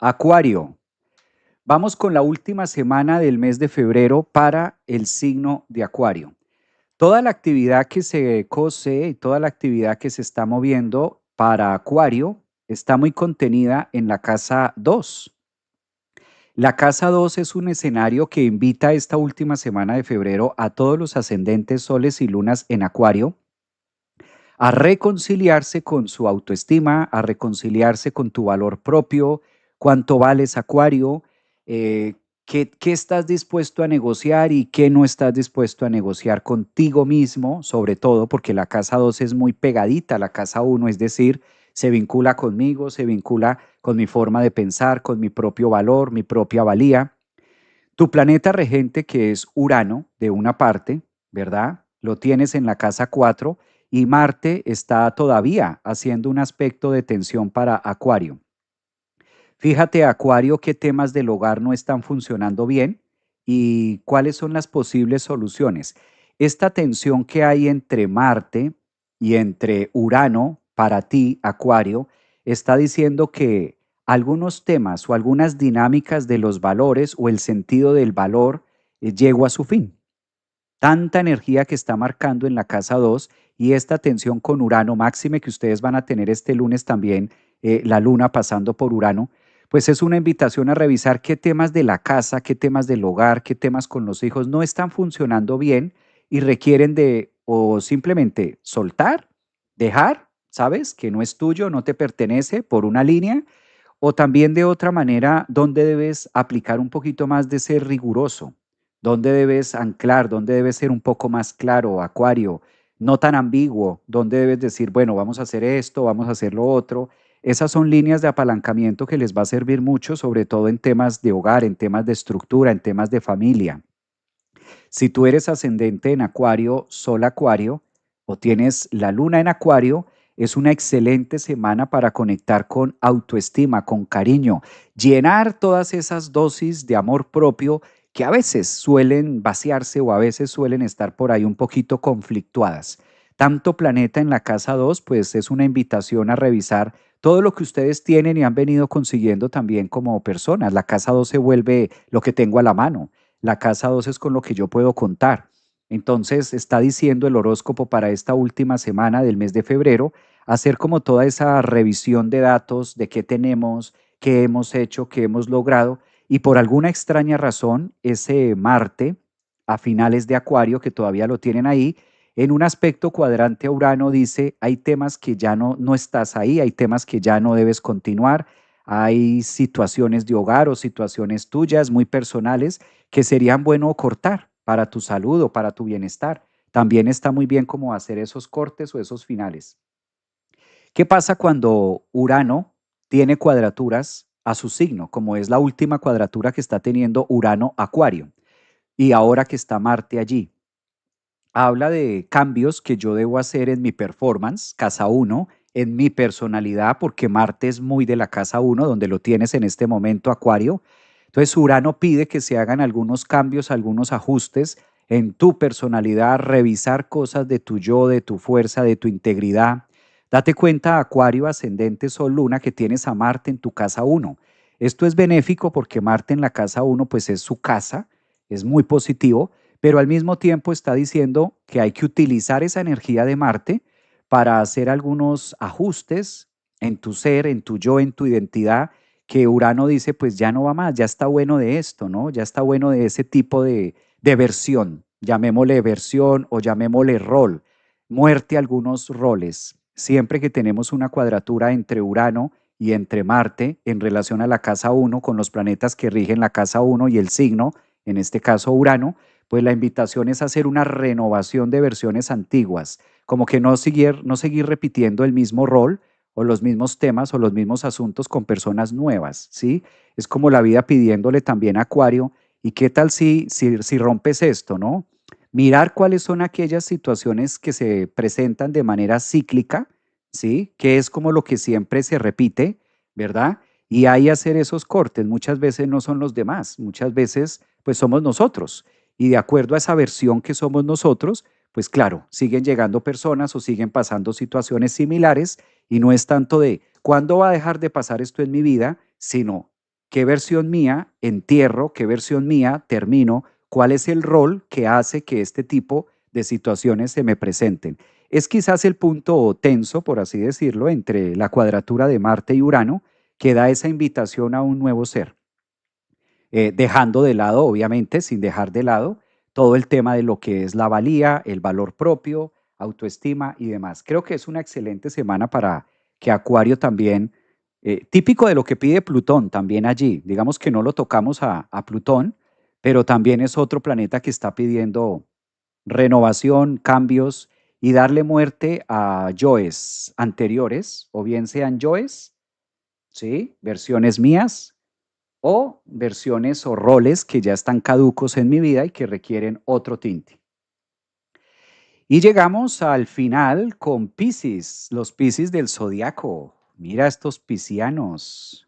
Acuario, vamos con la última semana del mes de febrero para el signo de Acuario. Toda la actividad que se cose y toda la actividad que se está moviendo para Acuario está muy contenida en la casa 2. La casa 2 es un escenario que invita esta última semana de febrero a todos los ascendentes, soles y lunas en Acuario a reconciliarse con su autoestima, a reconciliarse con tu valor propio, cuánto vales Acuario, qué estás dispuesto a negociar y qué no estás dispuesto a negociar contigo mismo, sobre todo porque la casa 2 es muy pegadita a la casa 1, es decir, se vincula conmigo, se vincula con mi forma de pensar, con mi propio valor, mi propia valía. Tu planeta regente, que es Urano, de una parte, ¿verdad? Lo tienes en la casa 4 y Marte está todavía haciendo un aspecto de tensión para Acuario. Fíjate, Acuario, qué temas del hogar no están funcionando bien y cuáles son las posibles soluciones. Esta tensión que hay entre Marte y entre Urano para ti, Acuario, está diciendo que algunos temas o algunas dinámicas de los valores o el sentido del valor llegó a su fin. Tanta energía que está marcando en la casa 2 y esta tensión con Urano, máxime que ustedes van a tener este lunes también, la luna pasando por Urano, pues es una invitación a revisar qué temas de la casa, qué temas del hogar, qué temas con los hijos no están funcionando bien y requieren de o simplemente soltar, dejar, ¿sabes? Que no es tuyo, no te pertenece por una línea, o también de otra manera, donde debes aplicar un poquito más de ser riguroso, donde debes anclar, donde debes ser un poco más claro, Acuario, no tan ambiguo, donde debes decir, bueno, vamos a hacer esto, vamos a hacer lo otro. Esas son líneas de apalancamiento que les va a servir mucho, sobre todo en temas de hogar, en temas de estructura, en temas de familia. Si tú eres ascendente en Acuario, Sol Acuario, o tienes la luna en Acuario, es una excelente semana para conectar con autoestima, con cariño, llenar todas esas dosis de amor propio que a veces suelen vaciarse o a veces suelen estar por ahí un poquito conflictuadas. Tanto planeta en la casa 2, pues es una invitación a revisar todo lo que ustedes tienen y han venido consiguiendo también como personas. La casa 2 se vuelve lo que tengo a la mano. La casa 2 es con lo que yo puedo contar. Entonces está diciendo el horóscopo para esta última semana del mes de febrero, hacer como toda esa revisión de datos de qué tenemos, qué hemos hecho, qué hemos logrado. Y por alguna extraña razón, ese Marte a finales de Acuario, que todavía lo tienen ahí, en un aspecto cuadrante a Urano dice, hay temas que ya no estás ahí, hay temas que ya no debes continuar, hay situaciones de hogar o situaciones tuyas muy personales que serían bueno cortar para tu salud o para tu bienestar. También está muy bien como hacer esos cortes o esos finales. ¿Qué pasa cuando Urano tiene cuadraturas a su signo, como es la última cuadratura que está teniendo Urano Acuario y ahora que está Marte allí? Habla de cambios que yo debo hacer en mi performance, casa 1, en mi personalidad, porque Marte es muy de la casa 1, donde lo tienes en este momento, Acuario. Entonces, Urano pide que se hagan algunos cambios, algunos ajustes en tu personalidad, revisar cosas de tu yo, de tu fuerza, de tu integridad. Date cuenta, Acuario, ascendente, Sol, Luna, que tienes a Marte en tu casa 1. Esto es benéfico porque Marte en la casa 1, pues es su casa, es muy positivo, pero al mismo tiempo está diciendo que hay que utilizar esa energía de Marte para hacer algunos ajustes en tu ser, en tu yo, en tu identidad, que Urano dice, pues ya no va más, ya está bueno de esto, ¿no? Ya está bueno de ese tipo de versión, llamémosle versión o llamémosle rol, muerte a algunos roles. Siempre que tenemos una cuadratura entre Urano y entre Marte en relación a la casa 1 con los planetas que rigen la casa 1 y el signo, en este caso Urano, pues la invitación es hacer una renovación de versiones antiguas, como que no seguir repitiendo el mismo rol o los mismos temas o los mismos asuntos con personas nuevas, ¿sí? Es como la vida pidiéndole también a Acuario, ¿y qué tal si rompes esto, no? Mirar cuáles son aquellas situaciones que se presentan de manera cíclica, ¿sí? Que es como lo que siempre se repite, ¿verdad? Y ahí hacer esos cortes. Muchas veces no son los demás, muchas veces pues somos nosotros. Y de acuerdo a esa versión que somos nosotros, pues claro, siguen llegando personas o siguen pasando situaciones similares y no es tanto de cuándo va a dejar de pasar esto en mi vida, sino qué versión mía entierro, qué versión mía termino, cuál es el rol que hace que este tipo de situaciones se me presenten. Es quizás el punto tenso, por así decirlo, entre la cuadratura de Marte y Urano, que da esa invitación a un nuevo ser, dejando de lado, obviamente, sin dejar de lado, todo el tema de lo que es la valía, el valor propio, autoestima y demás. Creo que es una excelente semana para que Acuario también, típico de lo que pide Plutón también allí, digamos que no lo tocamos a Plutón, pero también es otro planeta que está pidiendo renovación, cambios y darle muerte a yoes anteriores, o bien sean yoes, ¿sí? Versiones mías o versiones o roles que ya están caducos en mi vida y que requieren otro tinte. Y llegamos al final con Piscis, los Piscis del zodiaco. Mira estos piscianos.